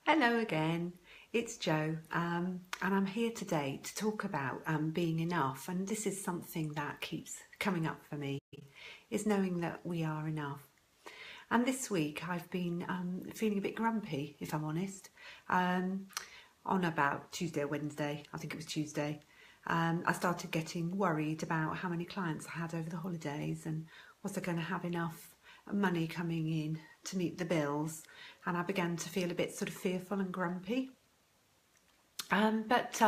Hello again, it's Jo, and I'm here today to talk about being enough. And this is something that keeps coming up for me, is knowing that we are enough. And this week I've been feeling a bit grumpy, if I'm honest, on about Tuesday or Wednesday, I think it was Tuesday. I started getting worried about how many clients I had over the holidays and was I going to have enough money coming in to meet the bills, and I began to feel a bit sort of fearful and grumpy. But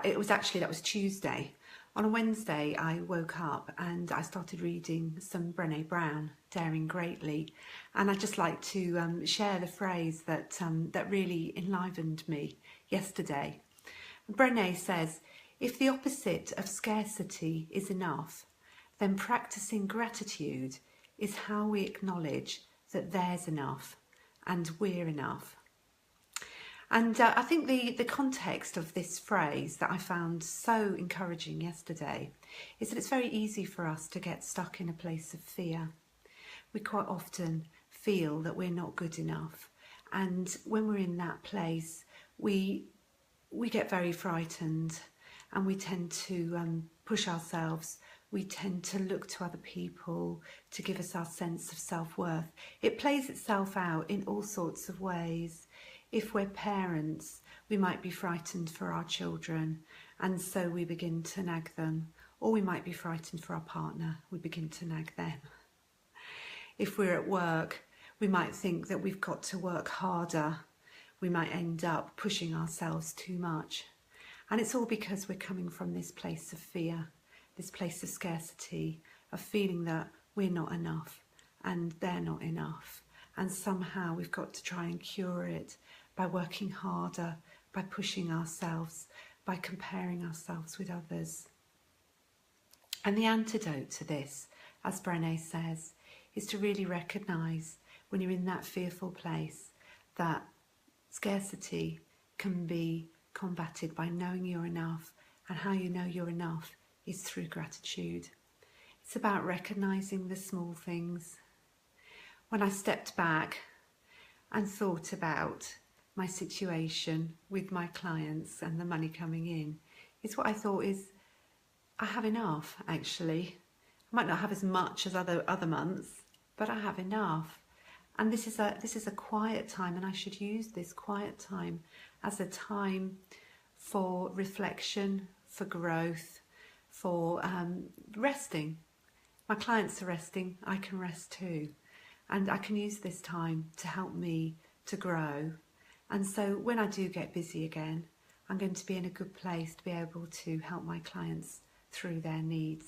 it was actually, that was Tuesday. On a Wednesday, I woke up and I started reading some Brené Brown, Daring Greatly, and I'd just like to share the phrase that really enlivened me yesterday. Brené says, if the opposite of scarcity is enough, then practicing gratitude is how we acknowledge that there's enough and we're enough. And I think the context of this phrase that I found so encouraging yesterday is that it's very easy for us to get stuck in a place of fear. We quite often feel that we're not good enough, and when we're in that place, we get very frightened, and we tend to push ourselves. We tend to look to other people to give us our sense of self-worth. It plays itself out in all sorts of ways. If we're parents, we might be frightened for our children, and so we begin to nag them. Or we might be frightened for our partner, we begin to nag them. If we're at work, we might think that we've got to work harder. We might end up pushing ourselves too much. And it's all because we're coming from this place of fear, this place of scarcity, of feeling that we're not enough and they're not enough. And somehow we've got to try and cure it by working harder, by pushing ourselves, by comparing ourselves with others. And the antidote to this, as Brené says, is to really recognise when you're in that fearful place that scarcity can be combated by knowing you're enough, and how you know you're enough is through gratitude. It's about recognising the small things. When I stepped back and thought about my situation with my clients and the money coming in, it's what I thought is, I have enough actually. I might not have as much as other months, but I have enough. And this is a quiet time, and I should use this quiet time as a time for reflection, for growth, for resting. My clients are resting, I can rest too. And I can use this time to help me to grow. And so when I do get busy again, I'm going to be in a good place to be able to help my clients through their needs.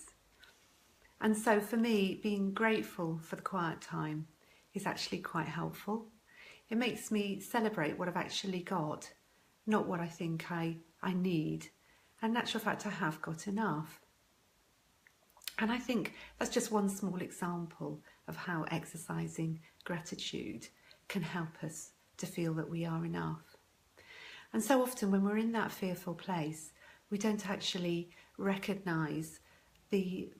And so for me, being grateful for the quiet time is actually quite helpful. It makes me celebrate what I've actually got, not what I think I need. And in actual fact, I have got enough. And I think that's just one small example of how exercising gratitude can help us to feel that we are enough. And so often when we're in that fearful place, we don't actually recognise the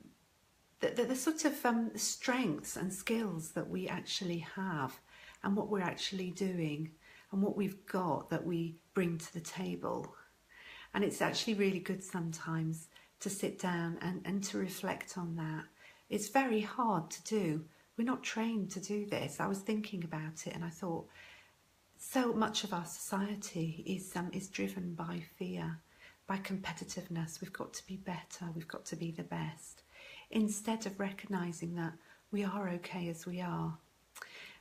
sort of strengths and skills that we actually have, and what we're actually doing, and what we've got that we bring to the table. And it's actually really good sometimes to sit down and to reflect on that. It's very hard to do. We're not trained to do this. I was thinking about it and I thought, so much of our society is driven by fear, by competitiveness. We've got to be better, we've got to be the best, instead of recognising that we are okay as we are.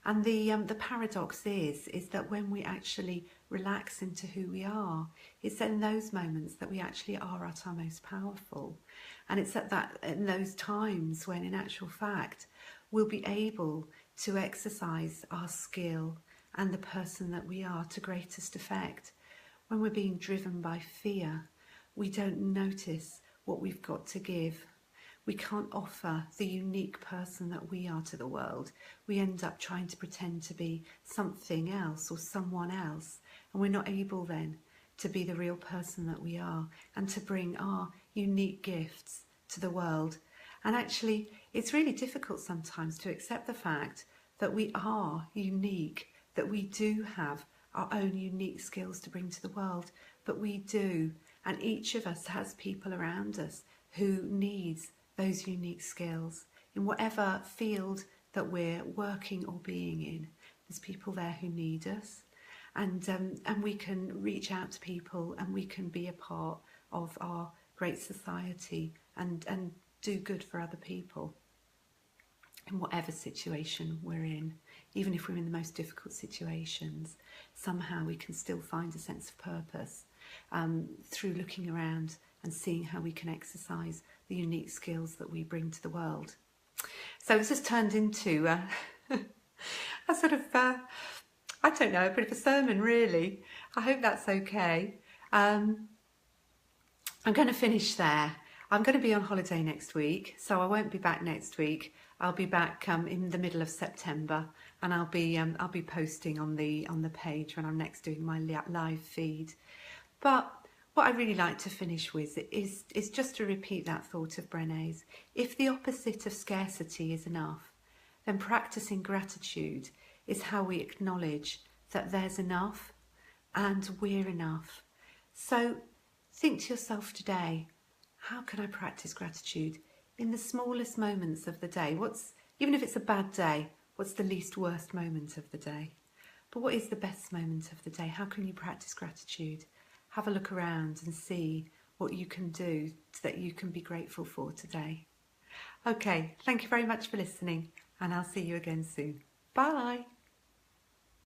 And the paradox is that when we actually relax into who we are, it's in those moments that we actually are at our most powerful. And it's in those times when, in actual fact, we'll be able to exercise our skill and the person that we are to greatest effect. When we're being driven by fear, we don't notice what we've got to give. We can't offer the unique person that we are to the world. We end up trying to pretend to be something else or someone else, and we're not able then to be the real person that we are and to bring our unique gifts to the world. And actually, it's really difficult sometimes to accept the fact that we are unique, that we do have our own unique skills to bring to the world, but we do. And each of us has people around us who needs those unique skills. In whatever field that we're working or being in, there's people there who need us. And we can reach out to people, and we can be a part of our great society and do good for other people in whatever situation we're in. Even if we're in the most difficult situations, somehow we can still find a sense of purpose through looking around and seeing how we can exercise the unique skills that we bring to the world. So it's just turned into a sort of, I don't know, a bit of a sermon really. I hope that's okay. I'm going to finish there. I'm going to be on holiday next week, so I won't be back next week. I'll be back in the middle of September, and I'll be posting on the page when I'm next doing my live feed. But what I really like to finish with is just to repeat that thought of Brené's. If the opposite of scarcity is enough, then practicing gratitude is how we acknowledge that there's enough and we're enough. So think to yourself today, how can I practice gratitude in the smallest moments of the day? Even if it's a bad day, what's the least worst moment of the day? But what is the best moment of the day? How can you practice gratitude? Have a look around and see what you can do that you can be grateful for today. Okay, thank you very much for listening, and I'll see you again soon. Bye.